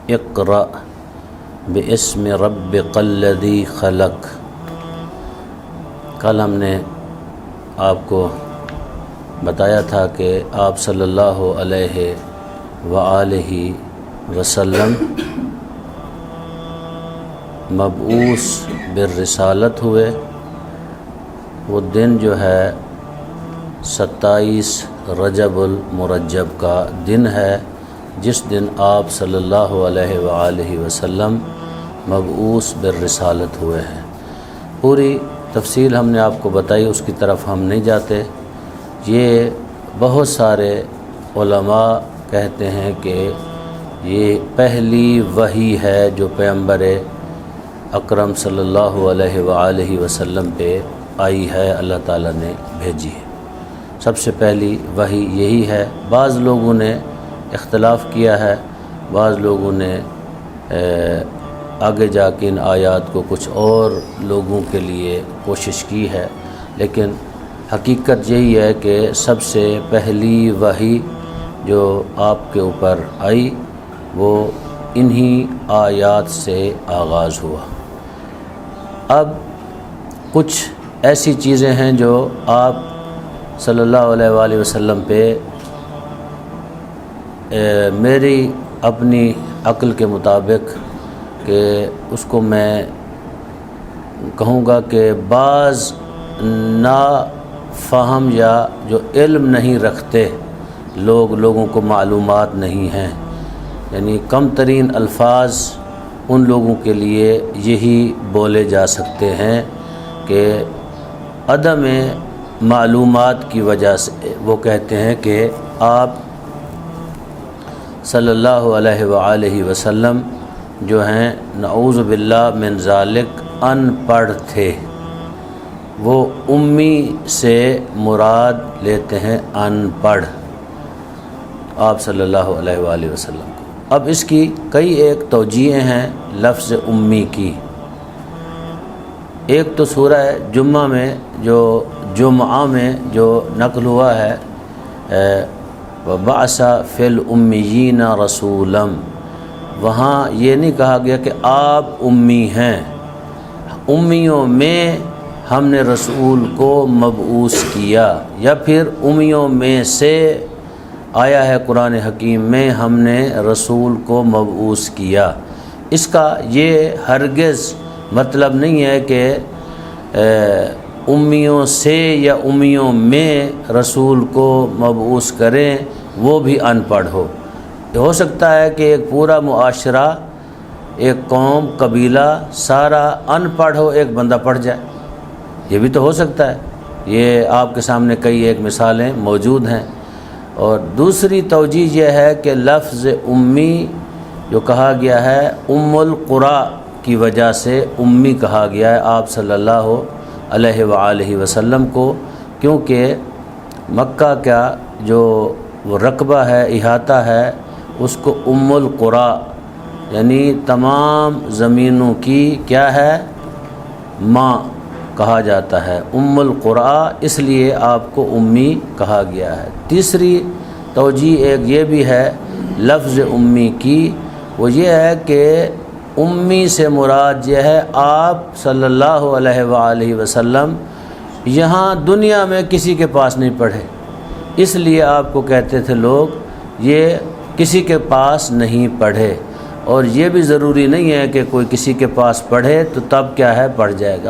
اقرأ باسم ربک الذی خلق۔ کل ہم نے آپ کو بتایا تھا کہ آپ صلی اللہ علیہ وآلہ وسلم مبعوث بالرسالت ہوئے۔ وہ دن جو ہے 27 رجب المرجب کا دن ہے، جس دن آپ صلی اللہ علیہ وآلہ وسلم مبعوث بالرسالت ہوئے ہیں۔ پوری تفصیل ہم نے آپ کو بتائی، اس کی طرف ہم نہیں جاتے۔ یہ بہت سارے علماء کہتے ہیں کہ یہ پہلی وحی ہے جو پیغمبر اکرم صلی اللہ علیہ وآلہ وسلم پہ آئی ہے، اللہ تعالیٰ نے بھیجی ہے۔ سب سے پہلی وحی یہی ہے۔ بعض لوگوں نے اختلاف کیا ہے، بعض لوگوں نے آگے جا کے ان آیات کو کچھ اور لوگوں کے لیے کوشش کی ہے، لیکن حقیقت یہی ہے کہ سب سے پہلی وحی جو آپ کے اوپر آئی وہ انہی آیات سے آغاز ہوا۔ اب کچھ ایسی چیزیں ہیں جو آپ صلی اللہ علیہ وآلہ وسلم پہ میری اپنی عقل کے مطابق کہ اس کو میں کہوں گا کہ بعض نافہم یا جو علم نہیں رکھتے لوگوں کو معلومات نہیں ہیں، یعنی کم ترین الفاظ ان لوگوں کے لیے یہی بولے جا سکتے ہیں کہ عدم معلومات کی وجہ سے وہ کہتے ہیں کہ آپ صلی اللہ علیہ وآلہ وسلم جو ہیں نعوذ باللہ من ذالک ان پڑھ تھے۔ وہ امی سے مراد لیتے ہیں ان پڑھ آپ صلی اللہ علیہ وآلہ وسلم کو۔ اب اس کی کئی ایک توجیہیں ہیں لفظ امی کی۔ ایک تو سورہ جمعہ میں جو نقل ہوا ہے وَبَعَثَ فِي الْأُمِّيِّينَ رَسُولًا، وہاں یہ نہیں کہا گیا کہ آپ امی ہیں، امیوں میں ہم نے رسول کو مبعوث کیا، یا پھر امیوں میں سے آیا ہے قرآن حکیم میں ہم نے رسول کو مبعوث کیا۔ اس کا یہ ہرگز مطلب نہیں ہے کہ امیوں سے یا امیوں میں رسول کو مبعوث کریں وہ بھی ان پڑھ ہو۔ یہ ہو سکتا ہے کہ ایک پورا معاشرہ، ایک قوم، قبیلہ سارا ان پڑھ ہو، ایک بندہ پڑھ جائے، یہ بھی تو ہو سکتا ہے۔ یہ آپ کے سامنے کئی ایک مثالیں موجود ہیں۔ اور دوسری توجیہ یہ ہے کہ لفظ امی جو کہا گیا ہے ام القرا کی وجہ سے امی کہا گیا ہے آپ صلی اللہ علیہ وآلہ وسلم کو، کیونکہ مکہ کا جو وہ رقبہ ہے، احاطہ ہے، اس کو ام القرا یعنی تمام زمینوں کی کیا ہے ماں کہا جاتا ہے، ام القرا، اس لیے آپ کو امی کہا گیا ہے۔ تیسری توجیہ ایک یہ بھی ہے لفظ امی کی، وہ یہ ہے کہ امی سے مراد یہ ہے آپ صلی اللہ علیہ وآلہ وسلم یہاں دنیا میں کسی کے پاس نہیں پڑھے، اس لیے آپ کو کہتے تھے لوگ یہ کسی کے پاس نہیں پڑھے۔ اور یہ بھی ضروری نہیں ہے کہ کوئی کسی کے پاس پڑھے تو تب کیا ہے پڑھ جائے گا۔